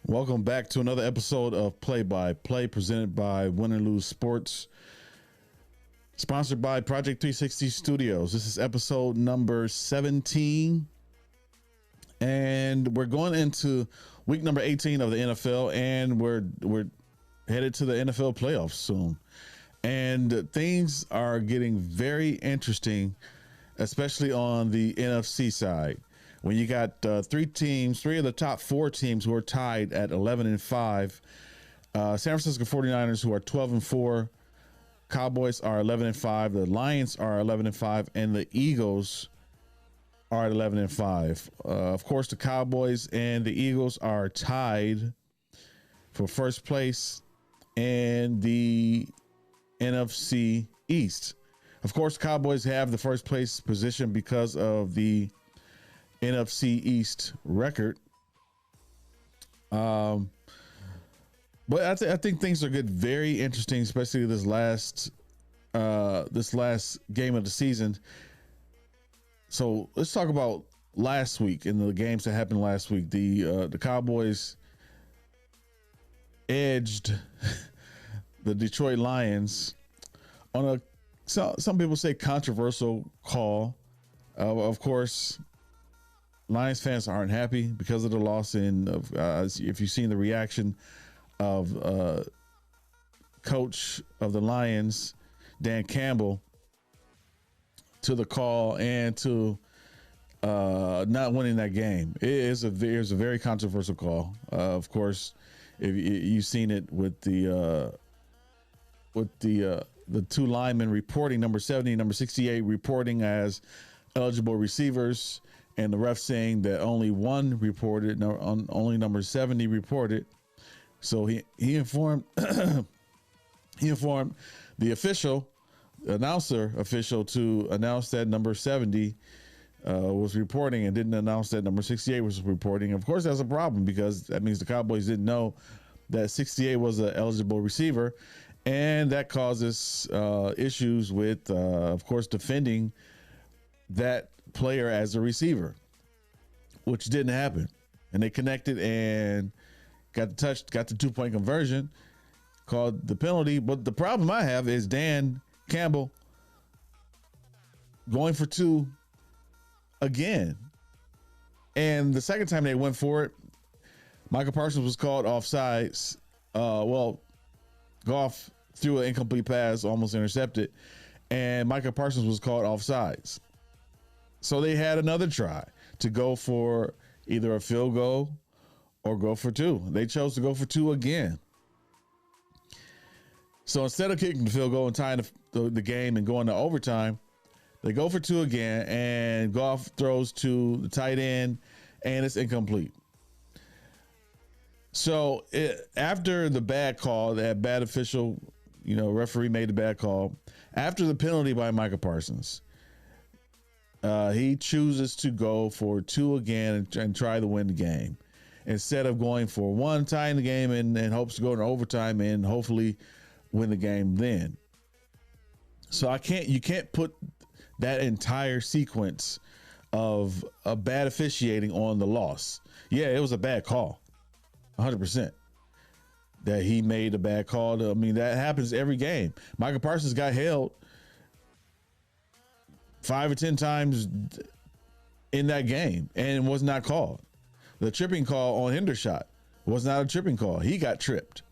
Welcome back to another episode of Play by Play presented by Win and Lose Sports, sponsored by Project 360 Studios. This is episode number 17, and we're going into week number 18 of the NFL, and we're headed to the NFL playoffs soon. And things are getting very interesting, especially on the NFC side. When you got three of the top four teams who are tied at 11-5, San Francisco 49ers who are 12-4, Cowboys are 11-5, the Lions are 11-5, and the Eagles are at 11-5. Of course, the Cowboys and the Eagles are tied for first place in the NFC East. Of course, Cowboys have the first place position because of the NFC East record. But I think things are good, very interesting, especially this last game of the season. So let's talk about last week and the games that happened last week. The Cowboys edged the Detroit Lions on a some people say controversial call. Of course, Lions fans aren't happy because of the loss. If you've seen the reaction of coach of the Lions, Dan Campbell, to the call and to not winning that game, it was a very controversial call. Of course, if you've seen it with the two linemen reporting, number 70, number 68 reporting as eligible receivers, and the ref saying that only one reported, only number 70 reported. So he informed he informed the announcer official to announce that number 70 was reporting and didn't announce that number 68 was reporting. Of course, that's a problem because that means the Cowboys didn't know that 68 was an eligible receiver, and that causes issues with, of course, defending that player as a receiver, which didn't happen. And they connected and got the 2-point conversion, called the penalty. But the problem I have is Dan Campbell going for two again. And the second time they went for it, Michael Parsons was called offsides. Goff threw an incomplete pass, almost intercepted, and Michael Parsons was called offsides. So they had another try to go for either a field goal or go for two. They chose to go for two again. So instead of kicking the field goal and tying the game and going to overtime, they go for two again, and Goff throws to the tight end, and it's incomplete. So after the bad call, that bad official, referee made the bad call, after the penalty by Michael Parsons, he chooses to go for two again and try to win the game instead of going for one, tying the game and hopes to go into overtime and hopefully win the game then. So you can't put that entire sequence of a bad officiating on the loss. Yeah, it was a bad call, 100%. That he made a bad call. That happens every game. Michael Parsons got held 5 or 10 times in that game and was not called. The tripping call on Hendershot was not a tripping call. He got tripped.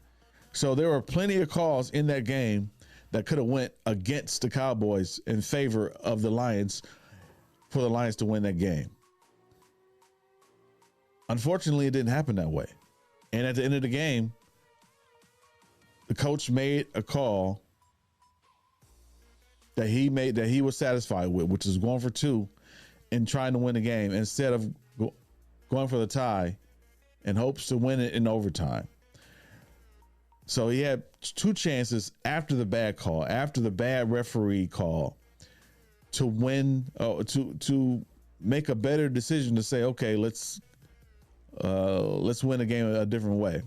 So there were plenty of calls in that game that could have went against the Cowboys in favor of the Lions for the Lions to win that game. Unfortunately, it didn't happen that way. And at the end of the game, the coach made a call that he was satisfied with, which is going for two and trying to win the game instead of going for the tie and hopes to win it in overtime. So he had two chances after the bad call, after the bad referee call, to win, to make a better decision to say, okay, let's win the game a different way.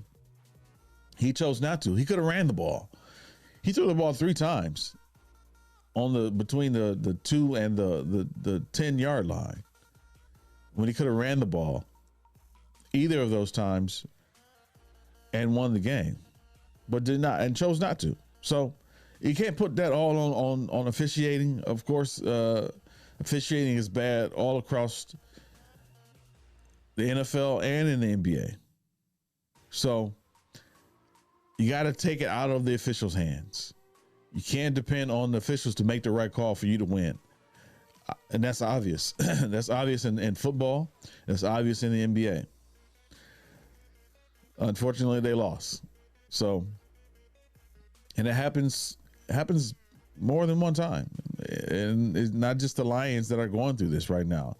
He chose not to. He could have ran the ball. He threw the ball 3 times between the 2 and the 10-yard line, when he could have ran the ball. Either of those times, and won the game, but did not and chose not to. So you can't put that all on officiating. Of course, officiating is bad all across the NFL and in the NBA. So you got to take it out of the officials' hands. You can't depend on the officials to make the right call for you to win. And that's obvious. That's obvious in football. That's obvious in the NBA. Unfortunately, they lost. So, and it happens more than one time. And it's not just the Lions that are going through this right now.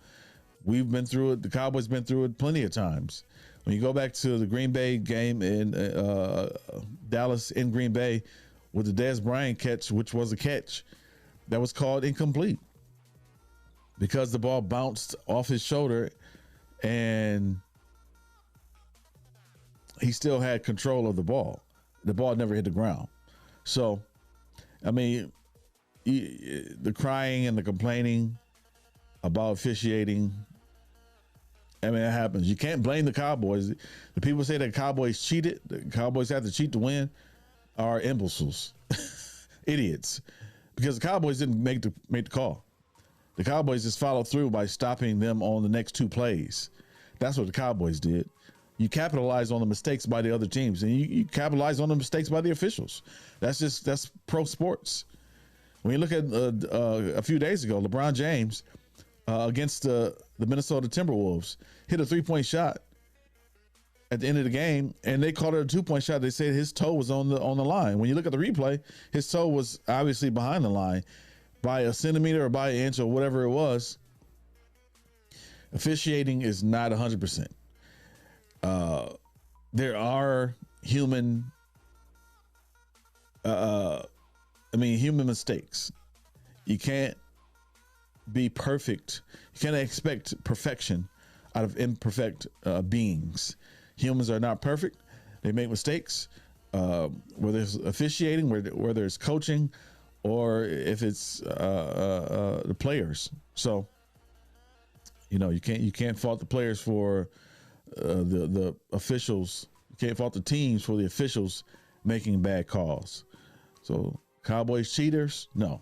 We've been through it. The Cowboys been through it plenty of times. When you go back to the Green Bay game in Dallas in Green Bay with the Dez Bryant catch, which was a catch that was called incomplete because the ball bounced off his shoulder and he still had control of the ball. The ball never hit the ground. So, I mean, the crying and the complaining about officiating, I mean, it happens. You can't blame the Cowboys. The people say that Cowboys cheated, the Cowboys have to cheat to win, are imbeciles, idiots, because the Cowboys didn't make the call. The Cowboys just followed through by stopping them on the next two plays. That's what the Cowboys did. You capitalize on the mistakes by the other teams, and you capitalize on the mistakes by the officials. That's pro sports. When you look at a few days ago, LeBron James against the Minnesota Timberwolves hit a 3-point shot at the end of the game, and they called it a 2-point shot. They said his toe was on the line. When you look at the replay, his toe was obviously behind the line by a centimeter or by an inch or whatever it was. Officiating is not 100%. There are human mistakes. You can't be perfect. You can't expect perfection out of imperfect beings. Humans are not perfect. They make mistakes, whether it's officiating, whether it's coaching, or if it's the players. So, you can't fault the players for the officials. You can't fault the teams for the officials making bad calls. So, Cowboys cheaters? No.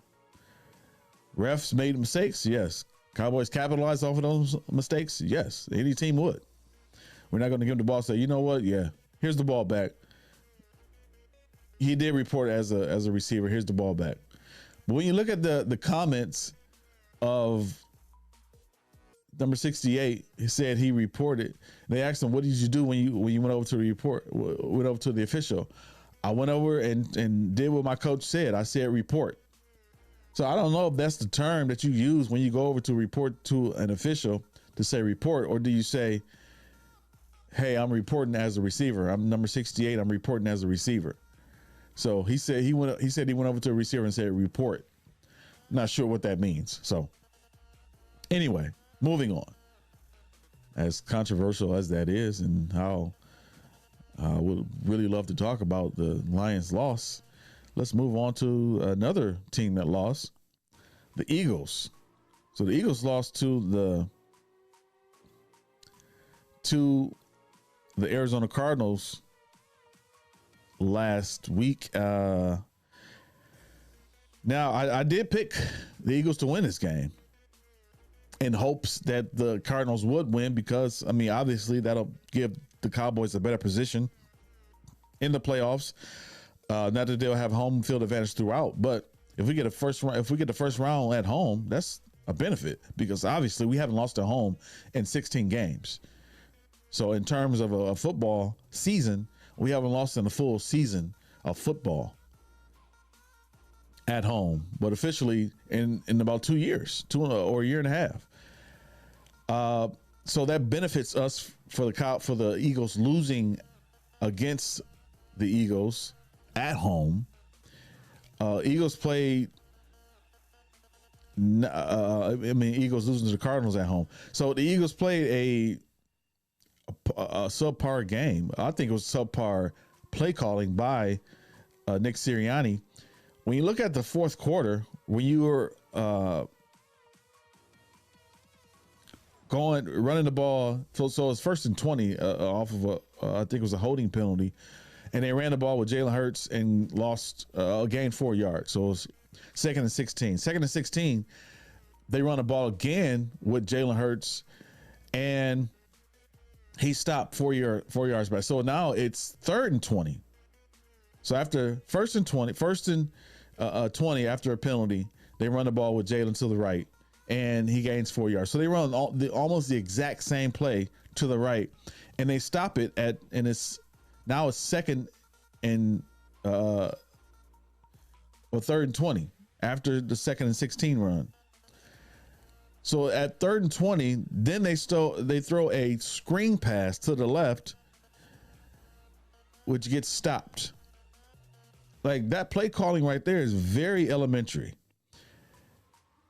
Refs made mistakes? Yes. Cowboys capitalized off of those mistakes? Yes. Any team would. We're not going to give the ball and say, you know what? Yeah, here's the ball back. He did report as a receiver. Here's the ball back. But when you look at the comments of number 68, he said he reported. They asked him, what did you do when you went over to the official? I went over and did what my coach said. I said report. So I don't know if that's the term that you use when you go over to report to an official, to say report, or do you say, hey, I'm reporting as a receiver. I'm number 68. I'm reporting as a receiver. So he said he went over to a receiver and said report. Not sure what that means. So anyway, moving on. As controversial as that is, and how I would really love to talk about the Lions' loss, let's move on to another team that lost, the Eagles. So the Eagles lost to the Arizona Cardinals last week. Now, I did pick the Eagles to win this game in hopes that the Cardinals would win because, obviously that'll give the Cowboys a better position in the playoffs. Not that they'll have home field advantage throughout, but if we get the first round at home, that's a benefit because obviously we haven't lost at home in 16 games. So in terms of a football season, we haven't lost in a full season of football at home, but officially in about 2 years, or a year and a half. So that benefits us for the Eagles losing against the Eagles at home. Eagles played. Eagles losing to the Cardinals at home. So the Eagles played a subpar game. I think it was subpar play calling by Nick Sirianni. When you look at the fourth quarter, when you were running the ball. So it's 1st and 20 off of I think it was a holding penalty, and they ran the ball with Jalen Hurts and lost, gained 4 yards. So it was 2nd and 16. 2nd and 16, they run the ball again with Jalen Hurts, and he stopped 4 yards back. So now it's 3rd and 20. So after 1st and 20 after a penalty, they run the ball with Jalen to the right, and he gains 4 yards. So they run almost the exact same play to the right, and they stop it and it's now it's 2nd and 3rd and 20 after the 2nd and 16 run. So at 3rd and 20, then they throw a screen pass to the left, which gets stopped. Like, that play calling right there is very elementary.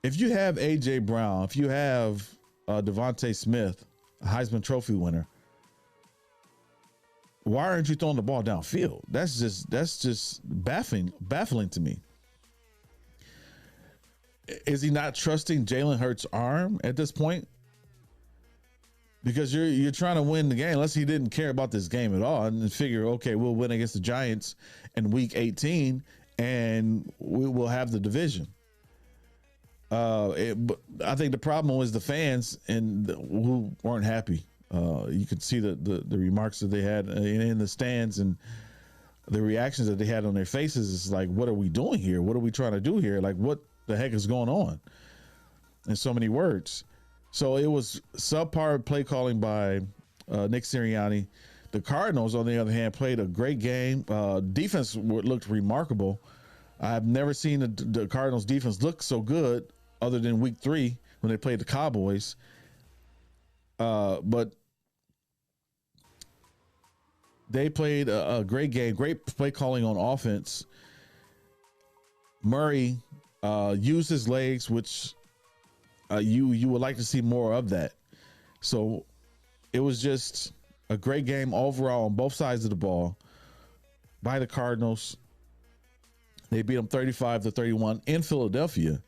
If you have A.J. Brown, if you have Devontae Smith, a Heisman Trophy winner, why aren't you throwing the ball downfield? That's just baffling to me. Is he not trusting Jalen Hurts' arm at this point? Because you're trying to win the game, unless he didn't care about this game at all and figure, okay, we'll win against the Giants in week 18 and we will have the division. But I think the problem was the fans who weren't happy. You could see the remarks that they had in the stands and the reactions that they had on their faces. It's like, what are we doing here? What are we trying to do here? Like, what the heck is going on? In so many words. So it was subpar play calling by Nick Sirianni. The Cardinals, on the other hand, played a great game. Defense looked remarkable. I've never seen the Cardinals defense look so good other than week 3 when they played the Cowboys. But they played a great game, great play calling on offense. Murray used his legs, which you would like to see more of that. So it was just a great game overall on both sides of the ball by the Cardinals. They beat them 35-31 in Philadelphia.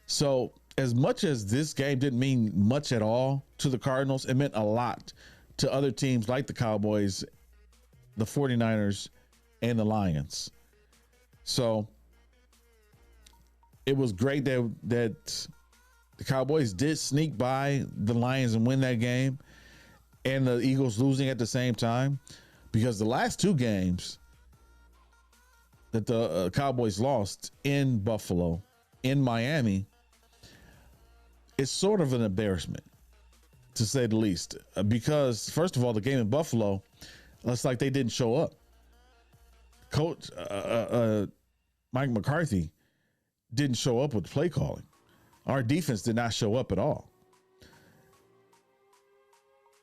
So as much as this game didn't mean much at all to the Cardinals, it meant a lot to other teams like the Cowboys, the 49ers, and the Lions. So it was great that the Cowboys did sneak by the Lions and win that game, and the Eagles losing at the same time, because the last 2 games that the Cowboys lost in Buffalo, in Miami, it's sort of an embarrassment, to say the least, because first of all, the game in Buffalo, it's like they didn't show up. Coach Mike McCarthy didn't show up with play calling. Our defense did not show up at all.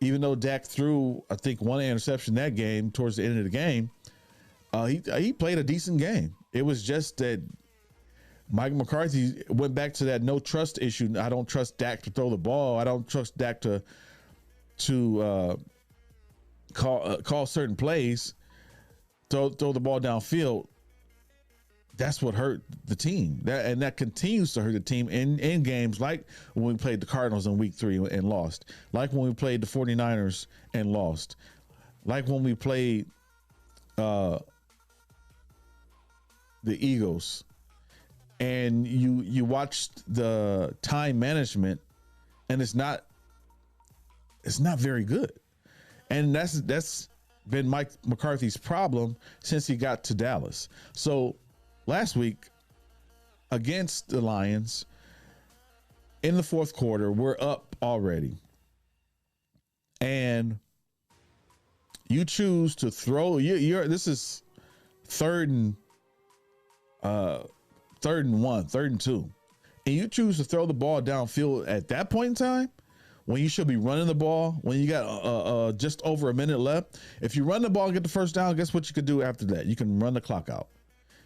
Even though Dak threw, I think, 1 interception that game towards the end of the game, he played a decent game. It was just that Mike McCarthy went back to that no trust issue. I don't trust Dak to throw the ball. I don't trust Dak to call certain plays, throw the ball downfield. That's what hurt the team. That continues to hurt the team in games like when we played the Cardinals in week 3 and lost, like when we played the 49ers and lost, like when we played the Eagles, and you watched the time management, and it's not very good. And that's been Mike McCarthy's problem since he got to Dallas. So last week against the Lions in the 4th quarter, we're up already, and you choose to throw. This is 3rd and 1, 3rd and 2, and you choose to throw the ball downfield at that point in time when you should be running the ball, when you got just over a minute left. If you run the ball and get the first down, guess what you could do after that? You can run the clock out.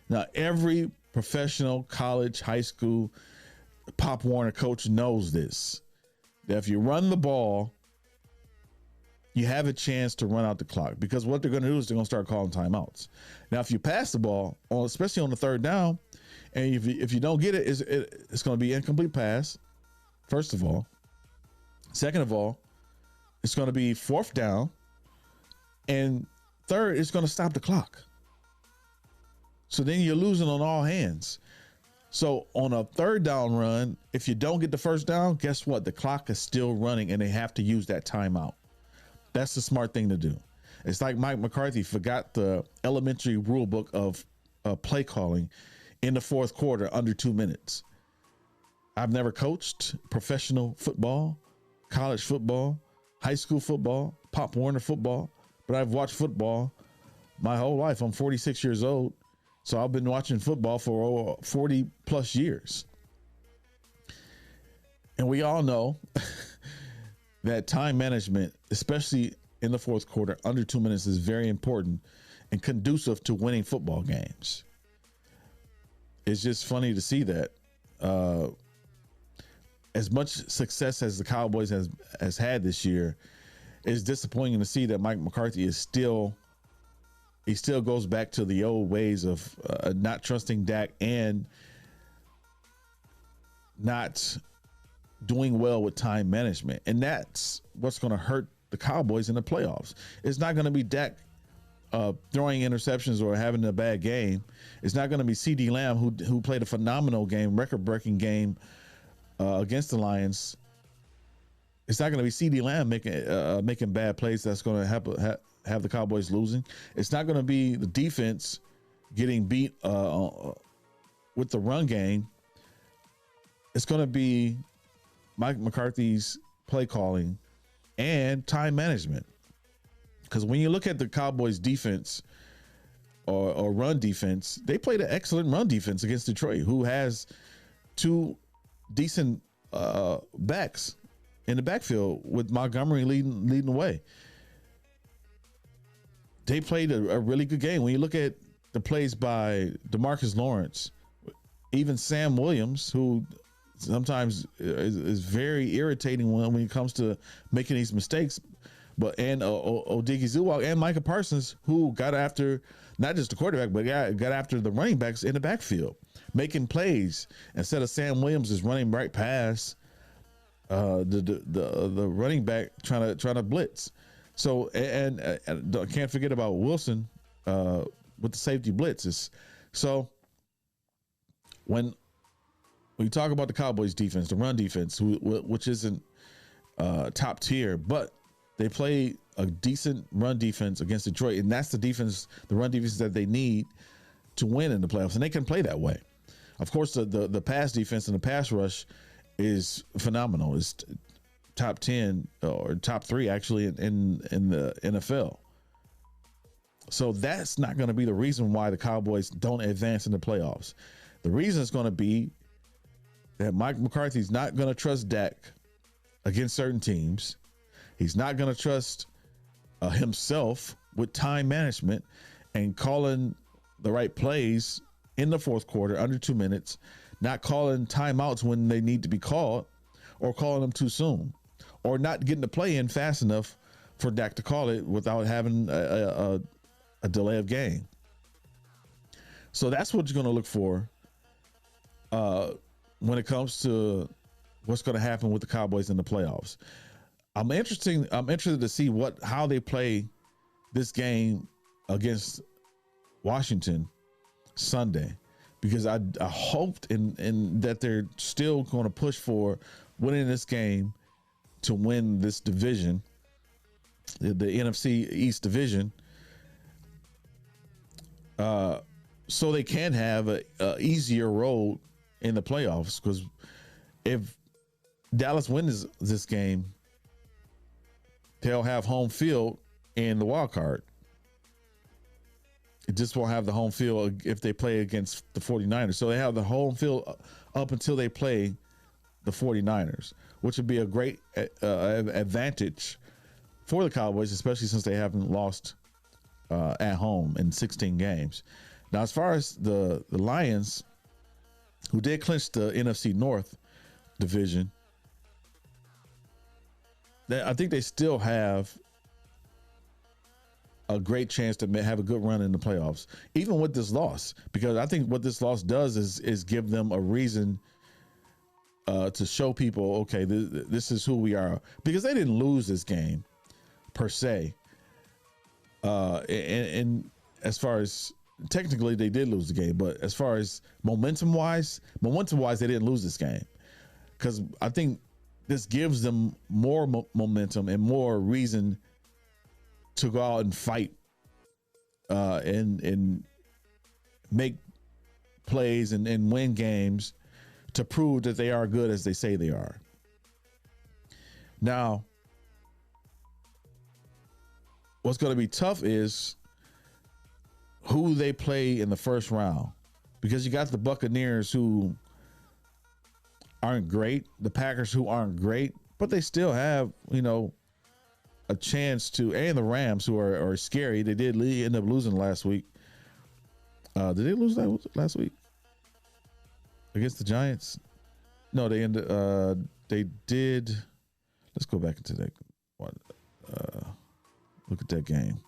Now, every professional, college, high school, Pop Warner coach knows this, that if you run the ball, you have a chance to run out the clock, because what they're going to do is they're going to start calling timeouts. Now, if you pass the ball, especially on the 3rd down, and if you don't get it, it's going to be incomplete pass, first of all. Second of all, it's going to be fourth down. And third, it's going to stop the clock. So then you're losing on all hands. So on a third down run, if you don't get the first down, guess what? The clock is still running and they have to use that timeout. That's the smart thing to do. It's like Mike McCarthy forgot the elementary rule book of play calling in the fourth quarter under 2 minutes. I've never coached professional football, college football, high school football, Pop Warner football, but I've watched football my whole life. I'm 46 years old, so I've been watching football for over 40 plus years. And we all know that time management, especially in the fourth quarter, under 2 minutes, is very important and conducive to winning football games. It's just funny to see that. As much success as the Cowboys has had this year, it's disappointing to see that Mike McCarthy is still goes back to the old ways of not trusting Dak and not doing well with time management. And that's what's going to hurt the Cowboys in the playoffs. It's not going to be Dak throwing interceptions or having a bad game. It's not going to be CeeDee Lamb who played a phenomenal game, record-breaking game against the Lions. It's not going to be CeeDee Lamb making bad plays that's going to have the Cowboys losing. It's not going to be the defense getting beat with the run game. It's going to be Mike McCarthy's play calling and time management. Because when you look at the Cowboys defense or run defense, they played an excellent run defense against Detroit, who has two decent backs in the backfield with Montgomery leading the way. They played a really good game. When you look at the plays by DeMarcus Lawrence, even Sam Williams, who sometimes is very irritating when it comes to making these mistakes, and Odighizuwa and Micah Parsons, who got after not just the quarterback, but got after the running backs in the backfield, making plays instead of Sam Williams is running right past the running back trying to blitz. So and can't forget about Wilson with the safety blitzes. So when we talk about the Cowboys defense, the run defense, which isn't top tier, but they play a decent run defense against Detroit, and that's the run defense that they need to win in the playoffs, and they can play that way. Of course, the pass defense and the pass rush is phenomenal. It's top 10 or top 3 actually in the NFL. So that's not going to be the reason why the Cowboys don't advance in the playoffs. The reason is going to be that Mike McCarthy's not going to trust Dak against certain teams. He's not going to trust himself with time management and calling the right plays in the fourth quarter under 2 minutes, not calling timeouts when they need to be called, or calling them too soon, or not getting the play in fast enough for Dak to call it without having a delay of game. So that's what you're going to look for when it comes to what's going to happen with the Cowboys in the playoffs. I'm interested to see how they play this game against Washington Sunday, because I hoped in that they're still going to push for winning this game to win this division, the NFC East division, so they can have a easier road in the playoffs. Because if Dallas wins this game, they'll have home field in the wild card. It just won't have the home field if they play against the 49ers. So they have the home field up until they play the 49ers, which would be a great advantage for the Cowboys, especially since they haven't lost at home in 16 games. Now, as far as the Lions, who did clinch the NFC North division, I think they still have a great chance to have a good run in the playoffs, even with this loss, because I think what this loss does is give them a reason to show people, okay, this is who we are, because they didn't lose this game per se. And as far as technically they did lose the game, but as far as momentum wise, they didn't lose this game, because I think this gives them more momentum and more reason to go out and fight and make plays and win games to prove that they are good as they say they are. Now, what's going to be tough is who they play in the first round, because you got the Buccaneers, who aren't great, the Packers, who aren't great, but they still have, a chance to, and the Rams, who are scary. They did end up losing last week. Did they lose last week against the Giants? No, they did. Let's go back into that one. Look at that game.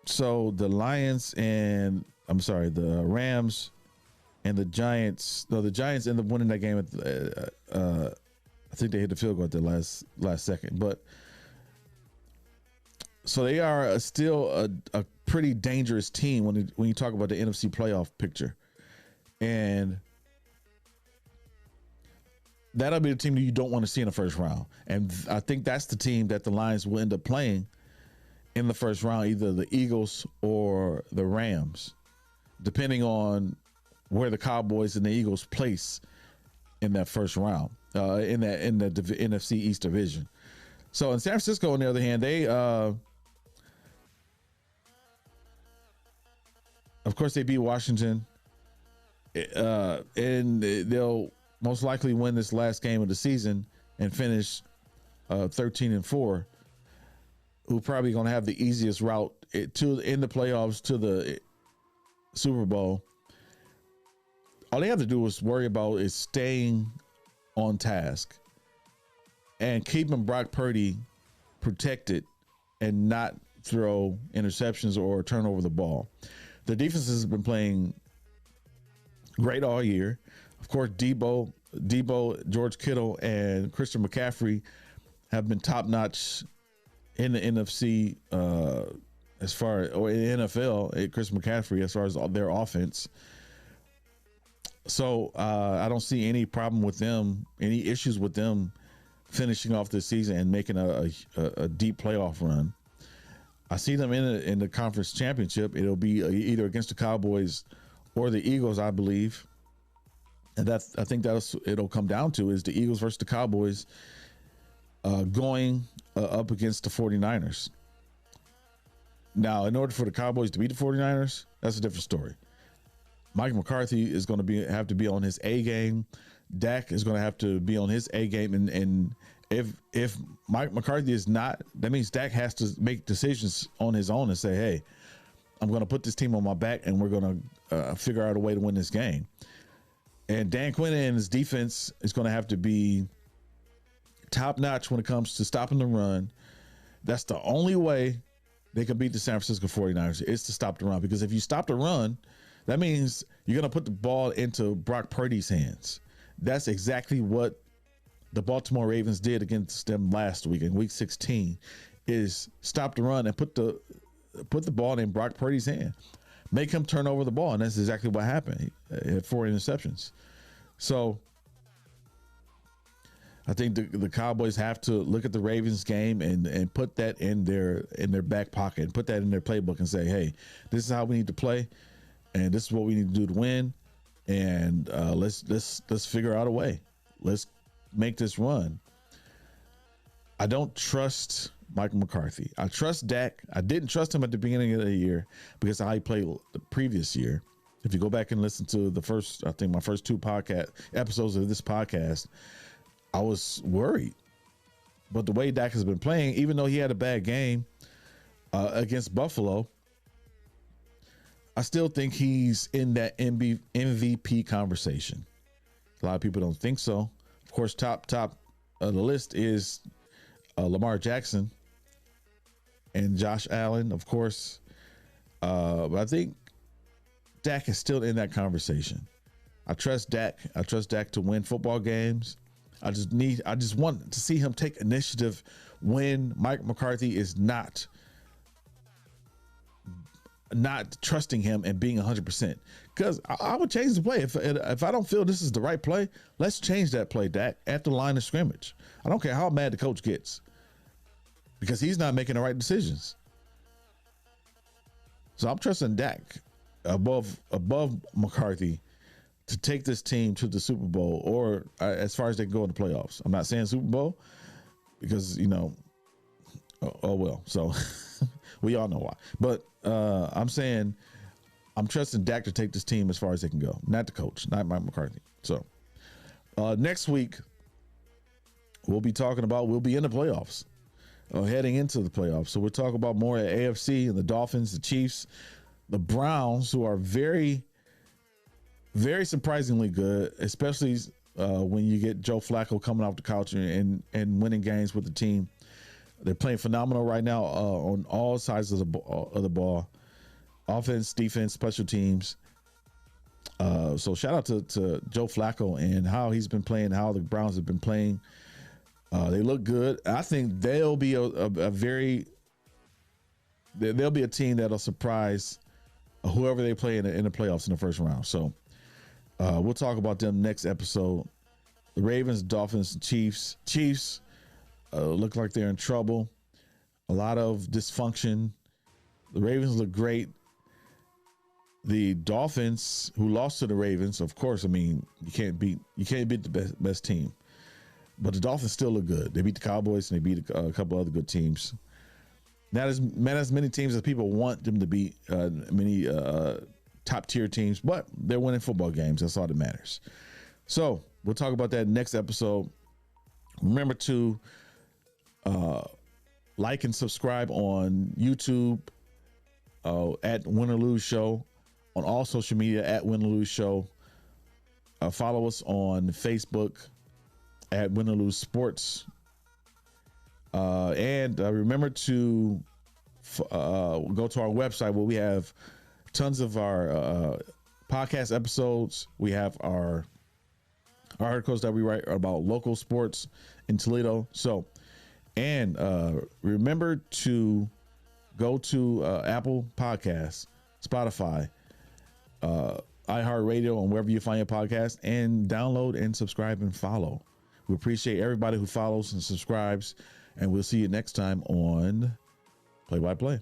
So the Rams and the Giants. No, the Giants end up winning that game. I think they hit the field goal at the last second. But so they are still a pretty dangerous team when you talk about the NFC playoff picture, and that'll be the team that you don't want to see in the first round. And I think that's the team that the Lions will end up playing in the first round, either the Eagles or the Rams, depending on where the Cowboys and the Eagles place in that first round, in the NFC East division. So in San Francisco, on the other hand, they, of course, they beat Washington, and they'll most likely win this last game of the season and finish 13-4. Who probably going to have the easiest route in the playoffs to the Super Bowl. All they have to do is worry about is staying on task and keeping Brock Purdy protected and not throw interceptions or turn over the ball. The defense has been playing great all year. Of course, Debo, George Kittle, and Christian McCaffrey have been top notch in the NFC, as far as, or in the NFL, Chris McCaffrey, as far as their offense. So I don't see any problem with them, any issues with them finishing off this season and making a deep playoff run. I see them in the conference championship. It'll be either against the Cowboys or the Eagles, I believe. And I think it'll come down to is the Eagles versus the Cowboys, going up against the 49ers. Now, in order for the Cowboys to beat the 49ers, that's a different story. Mike McCarthy is going to have to be on his A game. Dak is going to have to be on his A game. And if Mike McCarthy is not, that means Dak has to make decisions on his own and say, hey, I'm going to put this team on my back and we're going to figure out a way to win this game. And Dan Quinn and his defense is going to have to be top notch when it comes to stopping the run. That's the only way they can beat the San Francisco 49ers, is to stop the run. Because if you stop the run, that means you're going to put the ball into Brock Purdy's hands. That's exactly what the Baltimore Ravens did against them last week in week 16, is stop the run and put the ball in Brock Purdy's hand. Make him turn over the ball. And that's exactly what happened. He had 4 interceptions. So I think the Cowboys have to look at the Ravens game and put that in their back pocket, and put that in their playbook and say, hey, this is how we need to play, and this is what we need to do to win, and let's figure out a way. Let's make this run. I don't trust Mike McCarthy. I trust Dak. I didn't trust him at the beginning of the year because of how he played the previous year. If you go back and listen to my first 2 podcast episodes of this podcast, I was worried. But the way Dak has been playing, even though he had a bad game against Buffalo, I still think he's in that MVP conversation. A lot of people don't think so. Of course, top of the list is Lamar Jackson and Josh Allen, of course. But I think Dak is still in that conversation. I trust Dak. I trust Dak to win football games. I just want to see him take initiative when Mike McCarthy is not trusting him and being 100%. Because I would change the play. If I don't feel this is the right play, let's change that play, Dak, at the line of scrimmage. I don't care how mad the coach gets, because he's not making the right decisions. So I'm trusting Dak above McCarthy to take this team to the Super Bowl, or as far as they can go in the playoffs. I'm not saying Super Bowl because, oh well. So we all know why. But I'm saying I'm trusting Dak to take this team as far as they can go, not the coach, not Mike McCarthy. So next week, we'll be in the playoffs, heading into the playoffs. So we'll talk about more at AFC and the Dolphins, the Chiefs, the Browns, who are very, very surprisingly good, especially when you get Joe Flacco coming off the couch and winning games with the team. They're playing phenomenal right now on all sides of the ball, offense, defense, special teams. So shout out to Joe Flacco and how he's been playing, how the Browns have been playing. They look good. I think they'll be they'll be a team that'll surprise whoever they play in the playoffs in the first round. So we'll talk about them next episode. The Ravens, Dolphins, Chiefs. Chiefs look like they're in trouble. A lot of dysfunction. The Ravens look great. The Dolphins, who lost to the Ravens, of course, I mean, you can't beat the best team. But the Dolphins still look good. They beat the Cowboys and they beat a couple other good teams. Not as many teams as people want them to beat, many top tier teams, but they're winning football games. That's all that matters. So we'll talk about that next episode. Remember to like and subscribe on YouTube at Win or Lose Show, on all social media at Win or Lose Show. Follow us on Facebook at Win or Lose Sports. And remember to go to our website where we have tons of our podcast episodes. We have our articles that we write about local sports in Toledo. So, and remember to go to Apple Podcasts, Spotify, iHeartRadio, and wherever you find your podcast, and download and subscribe and follow. We appreciate everybody who follows and subscribes, and we'll see you next time on Play by Play.